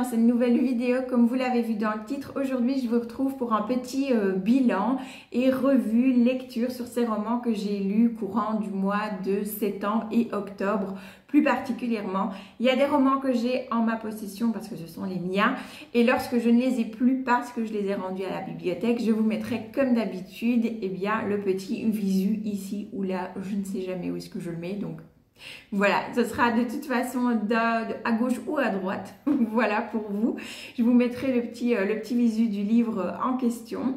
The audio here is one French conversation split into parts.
dans cette nouvelle vidéo. Comme vous l'avez vu dans le titre, aujourd'hui je vous retrouve pour un petit bilan et revue lecture sur ces romans que j'ai lus courant du mois de septembre et octobre plus particulièrement. Il y a des romans que j'ai en ma possession parce que ce sont les miens, et lorsque je ne les ai plus parce que je les ai rendus à la bibliothèque, je vous mettrai comme d'habitude le petit visu ici ou là, je ne sais jamais où est-ce que je le mets, donc voilà, ce sera de toute façon à gauche ou à droite. Voilà pour vous. Je vous mettrai le petit visu du livre en question.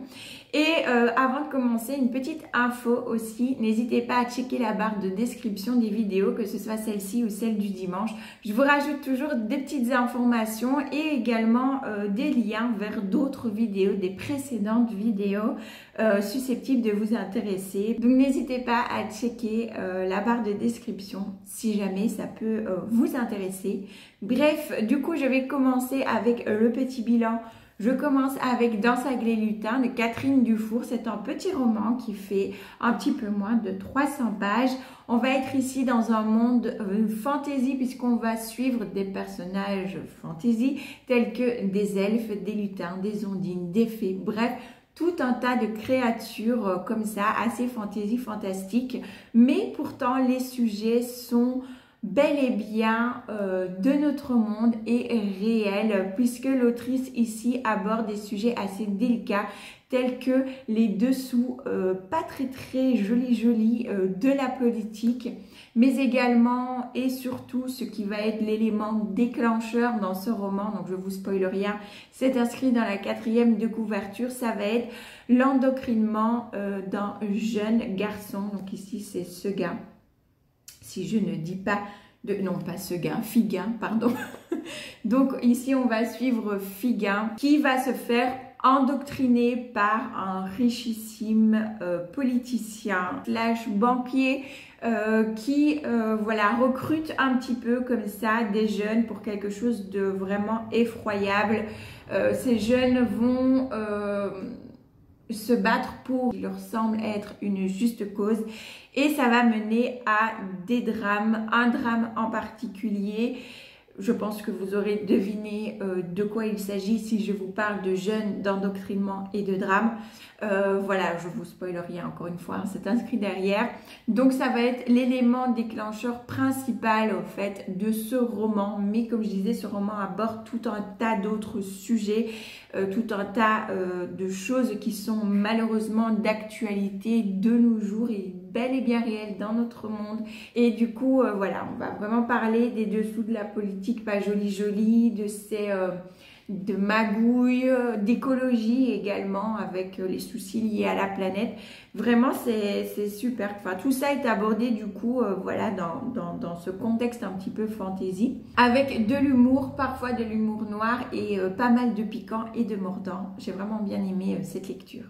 Et avant de commencer, une petite info aussi. N'hésitez pas à checker la barre de description des vidéos, que ce soit celle-ci ou celle du dimanche. Je vous rajoute toujours des petites informations et également des liens vers d'autres vidéos, des précédentes vidéos susceptibles de vous intéresser. Donc n'hésitez pas à checker la barre de description si jamais ça peut vous intéresser. Bref, du coup, je vais commencer avec le petit bilan. Je commence avec Danse à Glé-Lutin de Catherine Dufour. C'est un petit roman qui fait un petit peu moins de 300 pages. On va être ici dans un monde fantasy puisqu'on va suivre des personnages fantasy tels que des elfes, des lutins, des ondines, des fées, bref, tout un tas de créatures comme ça, assez fantastiques. Mais pourtant, les sujets sont bel et bien de notre monde et réel, puisque l'autrice ici aborde des sujets assez délicats tels que les dessous pas très jolis de la politique, mais également et surtout ce qui va être l'élément déclencheur dans ce roman, donc je vous spoile rien, c'est inscrit dans la 4e de couverture, ça va être l'endocrinement d'un jeune garçon, donc ici c'est Seguin. Si je ne dis pas non pas Seguin, Figuin, pardon. Donc ici on va suivre Figuin qui va se faire endoctriner par un richissime politicien / banquier qui voilà, recrute un petit peu comme ça des jeunes pour quelque chose de vraiment effroyable. Ces jeunes vont se battre pour ce qui leur semble être une juste cause, et ça va mener à des drames, un drame en particulier. Je pense que vous aurez deviné de quoi il s'agit si je vous parle de jeunes, d'endoctrinement et de drame. Voilà, je vous spoil rien encore une fois, hein, c'est inscrit derrière. Donc ça va être l'élément déclencheur principal au fait de ce roman. Mais comme je disais, ce roman aborde tout un tas d'autres sujets, tout un tas de choses qui sont malheureusement d'actualité de nos jours et bel et bien réelles dans notre monde. Et du coup, voilà, on va vraiment parler des dessous de la politique pas jolie, de ces de magouilles, d'écologie également, avec les soucis liés à la planète. Vraiment, c'est super. Enfin, tout ça est abordé du coup, voilà, dans ce contexte un petit peu fantasy, avec de l'humour, parfois de l'humour noir et pas mal de piquant et de mordant. J'ai vraiment bien aimé cette lecture.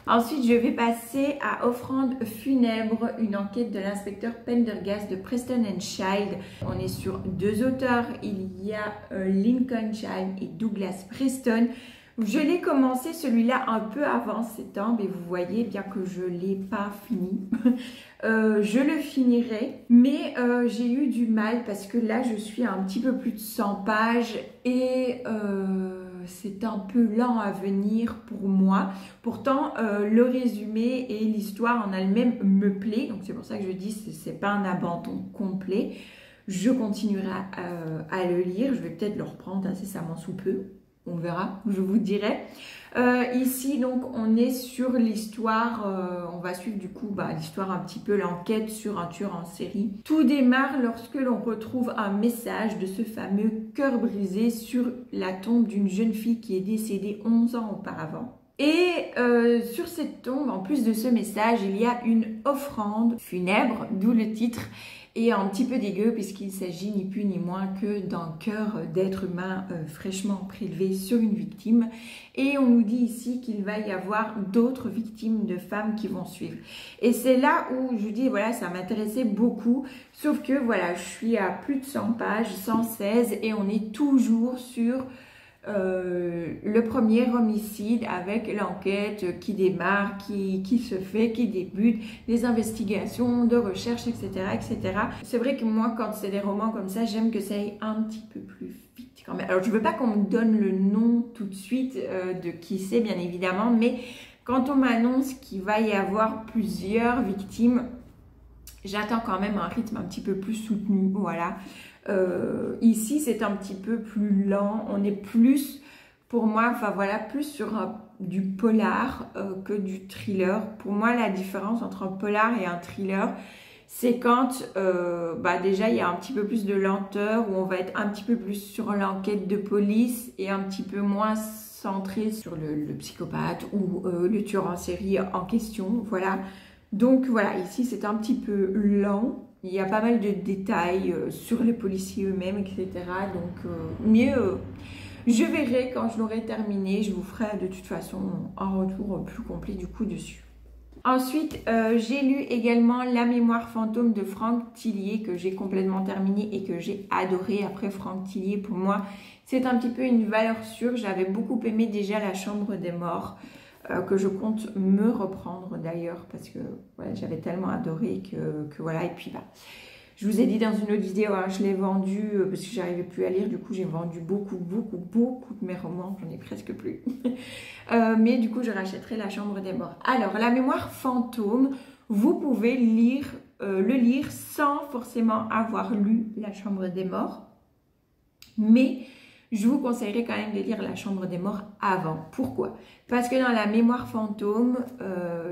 Ensuite, je vais passer à Offrande funèbre, une enquête de l'inspecteur Pendergast de Preston & Child. On est sur deux auteurs, il y a Lincoln Child et Douglas Preston. Je l'ai commencé celui-là un peu avant septembre et vous voyez bien que je ne l'ai pas fini. Je le finirai, mais j'ai eu du mal parce que là je suis à un petit peu plus de 100 pages et c'est un peu lent à venir pour moi. Pourtant, le résumé et l'histoire en elle-même me plaît. Donc c'est pour ça que je dis que ce n'est pas un abandon complet. Je continuerai à le lire. Je vais peut-être le reprendre incessamment sous peu. On verra, je vous dirai. Ici, donc, on est sur l'histoire, on va suivre du coup l'histoire un petit peu, l'enquête sur un tueur en série. Tout démarre lorsque l'on retrouve un message de ce fameux cœur brisé sur la tombe d'une jeune fille qui est décédée 11 ans auparavant. Et sur cette tombe, en plus de ce message, il y a une offrande funèbre, d'où le titre. Et un petit peu dégueu puisqu'il s'agit ni plus ni moins que d'un cœur d'être humain fraîchement prélevé sur une victime. Et on nous dit ici qu'il va y avoir d'autres victimes de femmes qui vont suivre. Et c'est là où je dis, voilà, ça m'intéressait beaucoup. Sauf que, voilà, je suis à plus de 100 pages, 116, et on est toujours sur le premier homicide avec l'enquête qui démarre, qui se fait, qui débute, les investigations de recherche, etc. etc. C'est vrai que moi, quand c'est des romans comme ça, j'aime que ça aille un petit peu plus vite quand même... Alors, je veux pas qu'on me donne le nom tout de suite de qui c'est, bien évidemment, mais quand on m'annonce qu'il va y avoir plusieurs victimes, j'attends quand même un rythme un petit peu plus soutenu, voilà. Ici, c'est un petit peu plus lent. On est plus, pour moi, enfin voilà, plus sur du polar que du thriller. Pour moi, la différence entre un polar et un thriller, c'est quand déjà il y a un petit peu plus de lenteur, où on va être un petit peu plus sur l'enquête de police et un petit peu moins centré sur le psychopathe ou le tueur en série en question, voilà. Donc voilà, ici c'est un petit peu lent. Il y a pas mal de détails sur les policiers eux-mêmes, etc. Donc, je verrai quand je l'aurai terminé. Je vous ferai de toute façon un retour plus complet du coup dessus. Ensuite, j'ai lu également La mémoire fantôme de Franck Tillier, que j'ai complètement terminé et que j'ai adoré. Après, Franck Tillier, pour moi, c'est un petit peu une valeur sûre. J'avais beaucoup aimé déjà La chambre des morts, que je compte me reprendre d'ailleurs, parce que ouais, j'avais tellement adoré que voilà. Et puis je vous ai dit dans une autre vidéo, hein, je l'ai vendu parce que j'arrivais plus à lire, du coup j'ai vendu beaucoup de mes romans, j'en ai presque plus. Mais du coup je rachèterai La chambre des morts. Alors, La mémoire fantôme, vous pouvez le lire sans forcément avoir lu La chambre des morts, mais je vous conseillerais quand même de lire La chambre des morts avant. Pourquoi? Parce que dans La mémoire fantôme,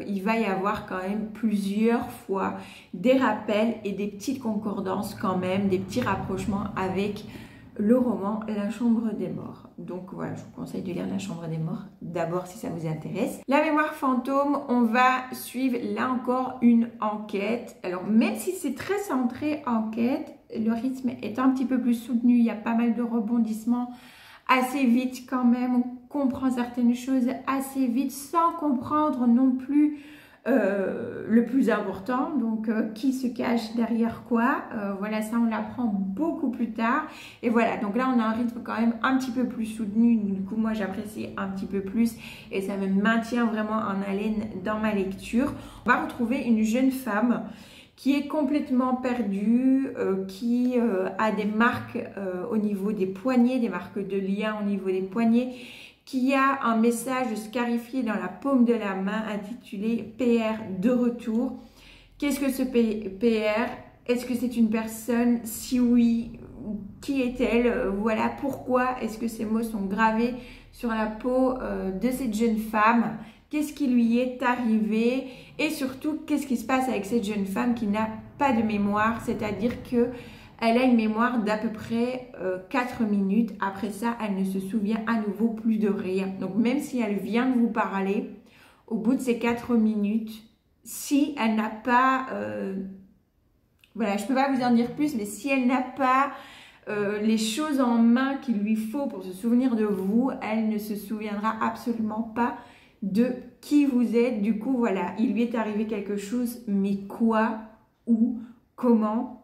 il va y avoir quand même plusieurs fois des rappels et des petites concordances quand même, des petits rapprochements avec le roman La chambre des morts. Donc voilà, je vous conseille de lire La chambre des morts d'abord si ça vous intéresse. La mémoire fantôme, on va suivre là encore une enquête. Alors même si c'est très centré enquête, le rythme est un petit peu plus soutenu, il y a pas mal de rebondissements assez vite quand même, on comprend certaines choses assez vite sans comprendre non plus le plus important, donc qui se cache derrière quoi, voilà, ça on l'apprend beaucoup plus tard. Et voilà, donc là on a un rythme quand même un petit peu plus soutenu, du coup moi j'apprécie un petit peu plus et ça me maintient vraiment en haleine dans ma lecture. On va retrouver une jeune femme qui est complètement perdue, qui a des marques au niveau des poignets, des marques de lien au niveau des poignets, qui a un message scarifié dans la paume de la main intitulé PR de retour. Qu'est-ce que ce PR? Est-ce que c'est une personne? Si oui, qui est-elle? Voilà, pourquoi est-ce que ces mots sont gravés sur la peau de cette jeune femme? Qu'est-ce qui lui est arrivé? Et surtout, qu'est-ce qui se passe avec cette jeune femme qui n'a pas de mémoire? C'est-à-dire que elle a une mémoire d'à peu près 4 minutes. Après ça, elle ne se souvient à nouveau plus de rien. Donc, même si elle vient de vous parler, au bout de ces 4 minutes, si elle n'a pas... voilà, je ne peux pas vous en dire plus, mais si elle n'a pas les choses en main qu'il lui faut pour se souvenir de vous, elle ne se souviendra absolument pas de qui vous êtes. Du coup, voilà, il lui est arrivé quelque chose, mais quoi, où, comment?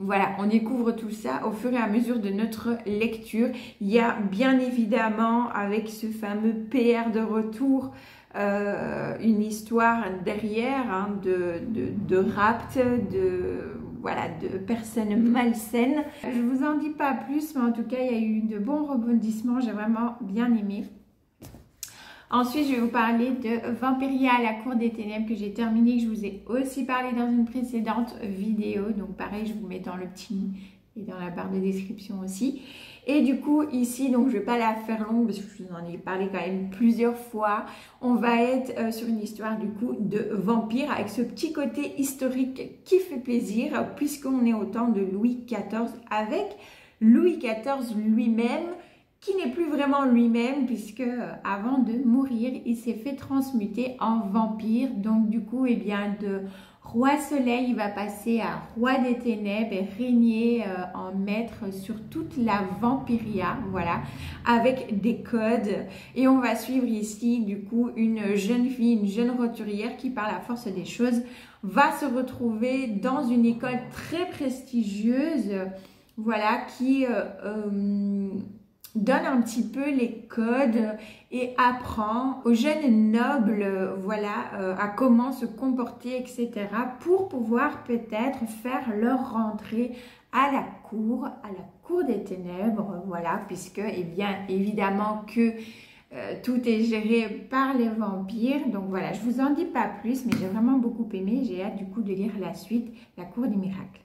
Voilà, on découvre tout ça au fur et à mesure de notre lecture. Il y a bien évidemment, avec ce fameux PR de retour, une histoire derrière hein, de rapt, de personnes malsaines. Je vous en dis pas plus, mais en tout cas, il y a eu de bons rebondissements. J'ai vraiment bien aimé. Ensuite, je vais vous parler de Vampiria à la cour des ténèbres que j'ai terminé, que je vous ai aussi parlé dans une précédente vidéo. Donc pareil, je vous mets dans le petit et dans la barre de description aussi. Et du coup, ici, donc je ne vais pas la faire longue parce que je vous en ai parlé quand même plusieurs fois. On va être sur une histoire du coup de vampire avec ce petit côté historique qui fait plaisir puisqu'on est au temps de Louis XIV avec Louis XIV lui-même, qui n'est plus vraiment lui-même puisque avant de mourir, il s'est fait transmuter en vampire. Donc du coup, eh bien, de roi soleil, il va passer à roi des ténèbres et régner en maître sur toute la vampiria, voilà, avec des codes. Et on va suivre ici du coup une jeune fille, une jeune roturière qui par la force des choses va se retrouver dans une école très prestigieuse, voilà, qui... donne un petit peu les codes et apprend aux jeunes nobles, voilà, à comment se comporter, etc. pour pouvoir peut-être faire leur rentrée à la cour des ténèbres, voilà, puisque, eh bien, évidemment que tout est géré par les vampires. Donc voilà, je vous en dis pas plus, mais j'ai vraiment beaucoup aimé. J'ai hâte du coup de lire la suite, La Cour des Miracles.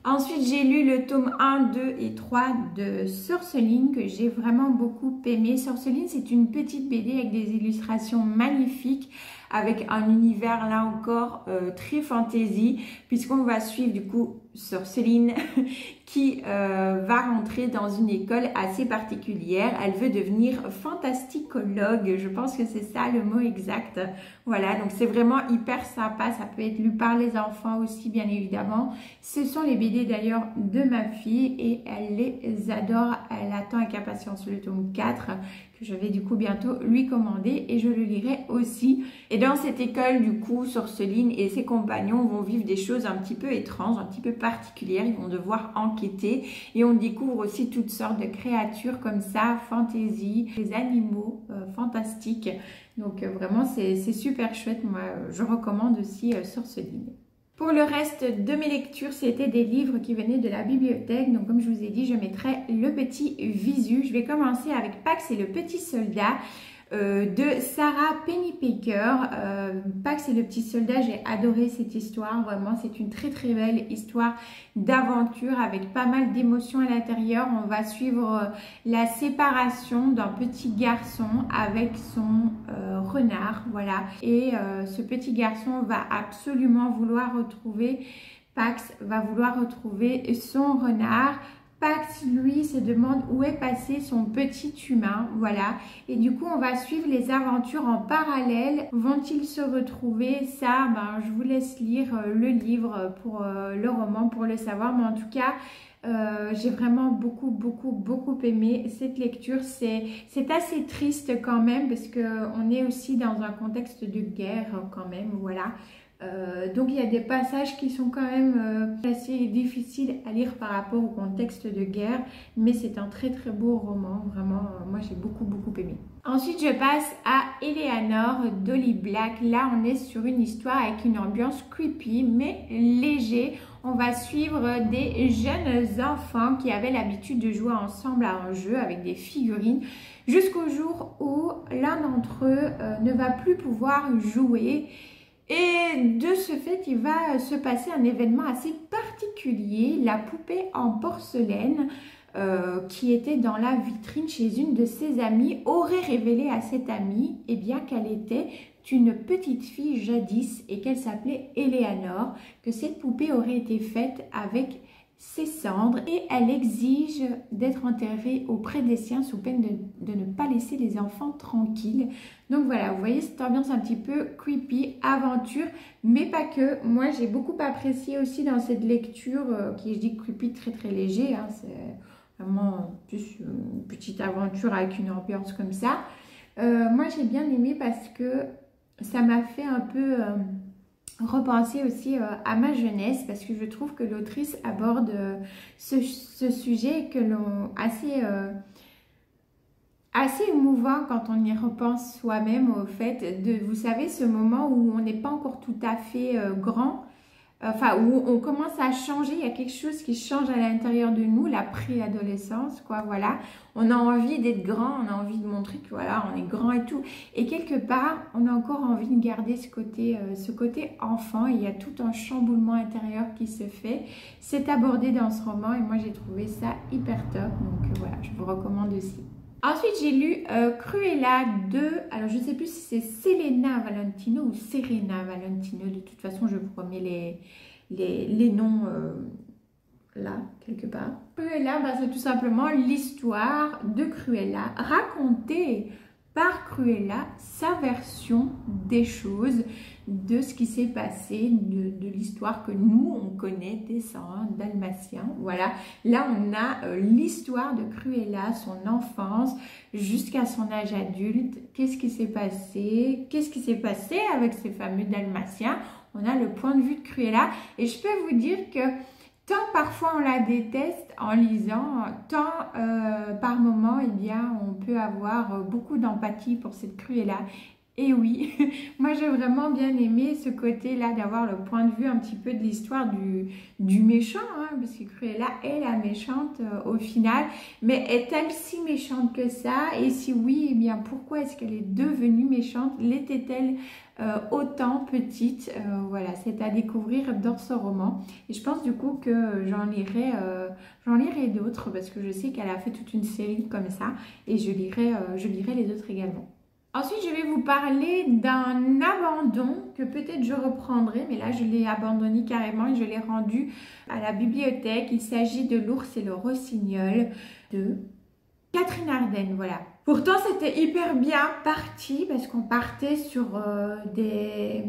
Ensuite, j'ai lu le tome 1, 2 et 3 de Sorceline que j'ai vraiment beaucoup aimé. Sorceline, c'est une petite BD avec des illustrations magnifiques, avec un univers là encore très fantasy, puisqu'on va suivre du coup Sorceline qui va rentrer dans une école assez particulière. Elle veut devenir fantasticologue, je pense que c'est ça le mot exact. Voilà, donc c'est vraiment hyper sympa, ça peut être lu par les enfants aussi bien évidemment. Ce sont les BD d'ailleurs de ma fille et elle les adore, elle attend avec impatience le tome 4 que je vais du coup bientôt lui commander et je le lirai aussi. Et dans cette école du coup, Sorceline et ses compagnons vont vivre des choses un petit peu étranges, un petit peu particulières, ils vont devoir enquêter et on découvre aussi toutes sortes de créatures comme ça, fantasy, des animaux fantastiques. Donc vraiment c'est super chouette, moi je recommande aussi Sorceline. Pour le reste de mes lectures, c'était des livres qui venaient de la bibliothèque. Donc comme je vous ai dit, je mettrai le petit visu. Je vais commencer avec Pax et le petit soldat de Sarah Pennypacker. Pax et le petit soldat, j'ai adoré cette histoire. Vraiment, c'est une très très belle histoire d'aventure avec pas mal d'émotions à l'intérieur. On va suivre la séparation d'un petit garçon avec son renard, voilà. Et ce petit garçon va absolument vouloir retrouver, Pax va vouloir retrouver son renard. Pax, lui, se demande où est passé son petit humain, voilà. Et du coup, on va suivre les aventures en parallèle. Vont-ils se retrouver? Ça, ben, je vous laisse lire le livre pour le roman pour le savoir. Mais en tout cas, j'ai vraiment beaucoup aimé cette lecture. C'est assez triste quand même parce qu'on est aussi dans un contexte de guerre quand même, voilà. Donc il y a des passages qui sont quand même assez difficiles à lire par rapport au contexte de guerre, mais c'est un très très beau roman, vraiment moi j'ai beaucoup aimé. Ensuite je passe à Eleanor d'Holly Black. Là on est sur une histoire avec une ambiance creepy mais léger. On va suivre des jeunes enfants qui avaient l'habitude de jouer ensemble à un jeu avec des figurines jusqu'au jour où l'un d'entre eux ne va plus pouvoir jouer. Et de ce fait, il va se passer un événement assez particulier. La poupée en porcelaine qui était dans la vitrine chez une de ses amies aurait révélé à cette amie eh bien, qu'elle était une petite fille jadis et qu'elle s'appelait Eleanor, que cette poupée aurait été faite avec ses cendres et elle exige d'être enterrée auprès des siens sous peine de ne pas laisser les enfants tranquilles. Donc voilà, vous voyez cette ambiance un petit peu creepy, aventure, mais pas que. Moi j'ai beaucoup apprécié aussi dans cette lecture qui, je dis creepy, très très léger, hein, c'est vraiment plus une petite aventure avec une ambiance comme ça. Moi j'ai bien aimé parce que ça m'a fait un peu repenser aussi à ma jeunesse, parce que je trouve que l'autrice aborde ce sujet que l'on assez émouvant quand on y repense soi-même, au fait de, vous savez, ce moment où on n'est pas encore tout à fait grand, enfin où on commence à changer, il y a quelque chose qui change à l'intérieur de nous, la préadolescence, quoi, voilà. On a envie d'être grand, on a envie de montrer que voilà, on est grand et tout. Et quelque part, on a encore envie de garder ce côté enfant. Et il y a tout un chamboulement intérieur qui se fait. C'est abordé dans ce roman et moi j'ai trouvé ça hyper top. Donc voilà, je vous recommande aussi. Ensuite, j'ai lu Cruella de, alors je ne sais plus si c'est Selena Valentino ou Serena Valentino. De toute façon, je vous remets les noms là, quelque part. Cruella, bah, c'est tout simplement l'histoire de Cruella, racontée par Cruella, sa version des choses, de ce qui s'est passé, de l'histoire que nous, on connaît, des sangs dalmatiens. Voilà, là, on a l'histoire de Cruella, son enfance, jusqu'à son âge adulte. Qu'est-ce qui s'est passé? Qu'est-ce qui s'est passé avec ces fameux dalmatiens? On a le point de vue de Cruella. Et je peux vous dire que tant parfois on la déteste en lisant, tant par moment, eh bien, on peut avoir beaucoup d'empathie pour cette Cruella. Et oui, moi j'ai vraiment bien aimé ce côté-là d'avoir le point de vue un petit peu de l'histoire du méchant, hein, parce que Cruella est la méchante au final, mais est-elle si méchante que ça? Et si oui, eh bien pourquoi est-ce qu'elle est devenue méchante? L'était-elle autant petite? Voilà, c'est à découvrir dans ce roman. Et je pense du coup que j'en lirai d'autres, parce que je sais qu'elle a fait toute une série comme ça, et je lirai les autres également. Ensuite, je vais vous parler d'un abandon que peut-être je reprendrai, mais là, je l'ai abandonné carrément et je l'ai rendu à la bibliothèque. Il s'agit de L'ours et le rossignol de Catherine Arden, voilà. Pourtant, c'était hyper bien parti parce qu'on partait sur des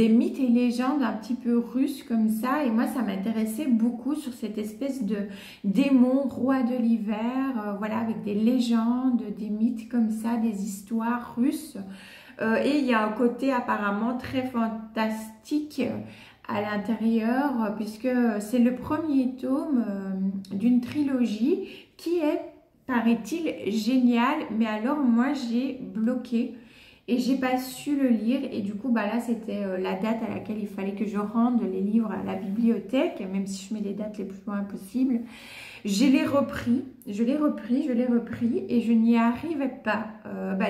mythes et légendes un petit peu russes comme ça. Et moi, ça m'intéressait beaucoup sur cette espèce de démon roi de l'hiver, voilà, avec des légendes, des mythes comme ça, des histoires russes. Et il y a un côté apparemment très fantastique à l'intérieur, puisque c'est le premier tome d'une trilogie qui est, paraît-il, génial, mais alors moi j'ai bloqué et j'ai pas su le lire, et du coup bah là c'était la date à laquelle il fallait que je rende les livres à la bibliothèque, même si je mets les dates les plus loin possibles. Je l'ai repris et je n'y arrivais pas.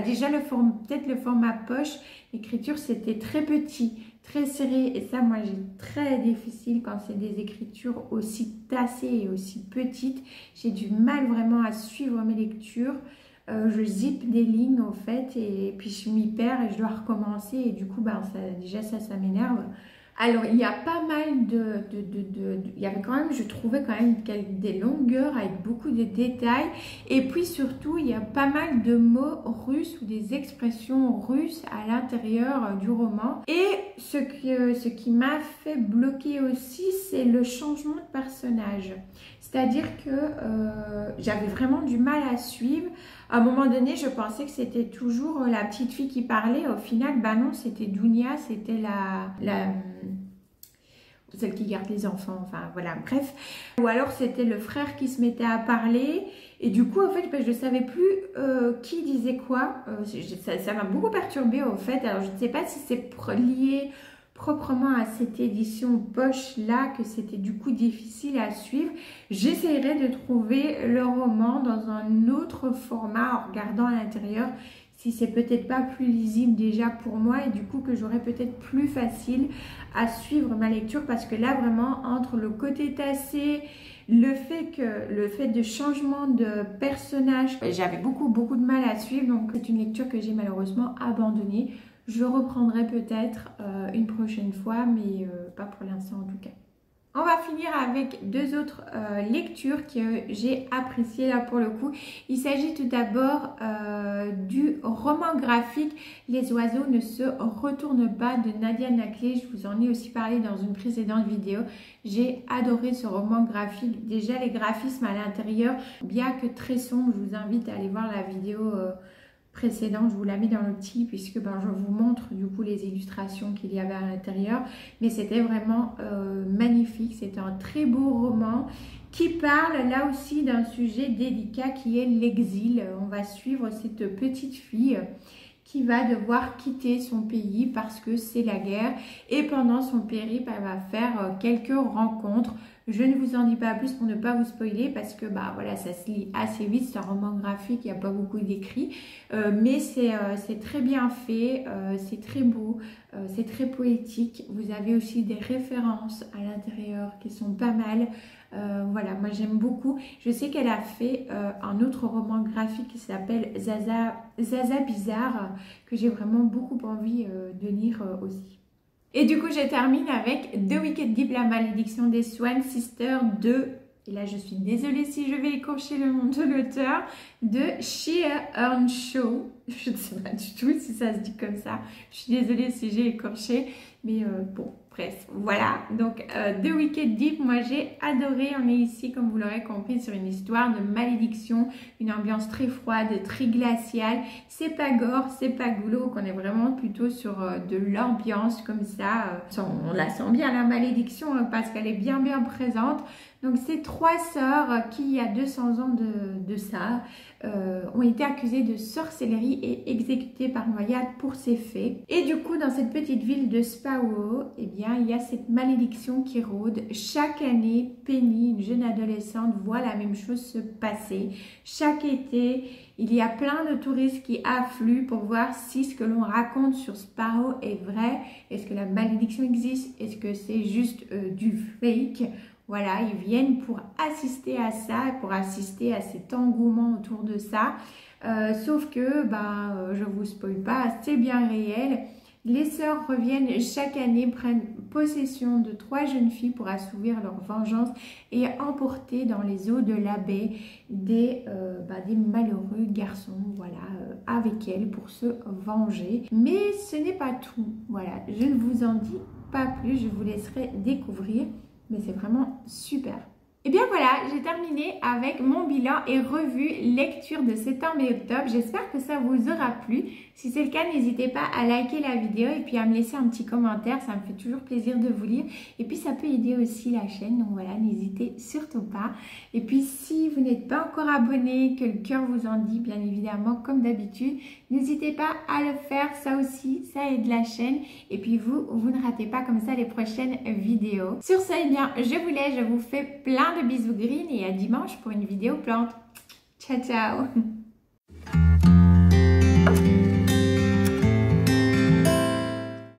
Déjà peut-être le format poche, l'écriture c'était très petit, très serré, et ça moi j'ai très difficile quand c'est des écritures aussi tassées et aussi petites. J'ai du mal vraiment à suivre mes lectures. Je zippe des lignes en fait, et puis je m'y perds et je dois recommencer, et du coup ça m'énerve. Alors, il y a pas mal il y avait quand même, je trouvais quand même des longueurs avec beaucoup de détails. Et puis surtout, il y a pas mal de mots russes ou des expressions russes à l'intérieur du roman. Et ce qui m'a fait bloquer aussi, c'est le changement de personnage. C'est-à-dire que j'avais vraiment du mal à suivre. À un moment donné, je pensais que c'était toujours la petite fille qui parlait. Au final, bah non, c'était Dounia, c'était celle qui garde les enfants, enfin voilà, bref. Ou alors c'était le frère qui se mettait à parler. Et du coup, en fait, je ne savais plus qui disait quoi. Ça m'a beaucoup perturbée, en fait. Alors, je ne sais pas si c'est lié proprement à cette édition poche là que c'était du coup difficile à suivre. J'essaierai de trouver le roman dans un autre format en regardant à l'intérieur si c'est peut-être pas plus lisible déjà pour moi, et du coup que j'aurai peut-être plus facile à suivre ma lecture, parce que là vraiment entre le côté tassé, le fait de changement de personnage, j'avais beaucoup de mal à suivre, donc c'est une lecture que j'ai malheureusement abandonnée. Je reprendrai peut-être une prochaine fois, mais pas pour l'instant en tout cas. On va finir avec deux autres lectures que j'ai appréciées là pour le coup. Il s'agit tout d'abord du roman graphique Les oiseaux ne se retournent pas de Nadia Naclé. Je vous en ai aussi parlé dans une précédente vidéo. J'ai adoré ce roman graphique. Déjà les graphismes à l'intérieur, bien que très sombres, je vous invite à aller voir la vidéo précédente, je vous la mets dans l'outil puisque je vous montre du coup les illustrations qu'il y avait à l'intérieur, mais c'était vraiment magnifique. C'est un très beau roman qui parle là aussi d'un sujet délicat qui est l'exil. On va suivre cette petite fille qui va devoir quitter son pays parce que c'est la guerre, et pendant son périple elle va faire quelques rencontres. Je ne vous en dis pas plus pour ne pas vous spoiler, parce que voilà, ça se lit assez vite, c'est un roman graphique, il n'y a pas beaucoup d'écrits, mais c'est très bien fait, c'est très beau, c'est très poétique. Vous avez aussi des références à l'intérieur qui sont pas mal. Voilà, moi j'aime beaucoup. Je sais qu'elle a fait un autre roman graphique qui s'appelle Zaza Bizarre, que j'ai vraiment beaucoup envie de lire aussi. Et du coup, je termine avec The Wicked Deep, la malédiction des Swan Sisters de, et là je suis désolée si je vais écorcher le nom de l'auteur, de Shea Earnshaw. Je ne sais pas du tout si ça se dit comme ça. Je suis désolée si j'ai écorché, mais bon, Express. Voilà, donc The Wicked Deep, moi j'ai adoré. On est ici, comme vous l'aurez compris, sur une histoire de malédiction, une ambiance très froide, très glaciale. C'est pas gore, c'est pas glauque, on est vraiment plutôt sur de l'ambiance comme ça. On la sent bien la malédiction parce qu'elle est bien présente. Donc ces trois sœurs qui, il y a 200 ans de ça, ont été accusées de sorcellerie et exécutées par noyade pour ces faits. Et du coup, dans cette petite ville de Spaho, eh bien, il y a cette malédiction qui rôde. Chaque année, Penny, une jeune adolescente, voit la même chose se passer. Chaque été, il y a plein de touristes qui affluent pour voir si ce que l'on raconte sur Spaho est vrai. Est-ce que la malédiction existe? Est-ce que c'est juste du fake? Voilà, ils viennent pour assister à ça, pour assister à cet engouement autour de ça. Sauf que, je vous spoil pas, c'est bien réel. Les sœurs reviennent chaque année, prennent possession de 3 jeunes filles pour assouvir leur vengeance et emporter dans les eaux de la baie des malheureux garçons, voilà, avec elles pour se venger. Mais ce n'est pas tout, voilà, je ne vous en dis pas plus, je vous laisserai découvrir. Mais c'est vraiment super. Et bien voilà, j'ai terminé avec mon bilan et revue lecture de septembre et octobre. J'espère que ça vous aura plu. Si c'est le cas, n'hésitez pas à liker la vidéo et puis à me laisser un petit commentaire. Ça me fait toujours plaisir de vous lire. Et puis ça peut aider aussi la chaîne. Donc voilà, n'hésitez surtout pas. Et puis si vous n'êtes pas encore abonné, que le cœur vous en dit, bien évidemment, comme d'habitude, n'hésitez pas à le faire. Ça aussi, ça aide la chaîne. Et puis vous ne ratez pas comme ça les prochaines vidéos. Sur ce, eh bien, je vous laisse. Je vous fais plein de bisous green et à dimanche pour une vidéo plante. Ciao, ciao!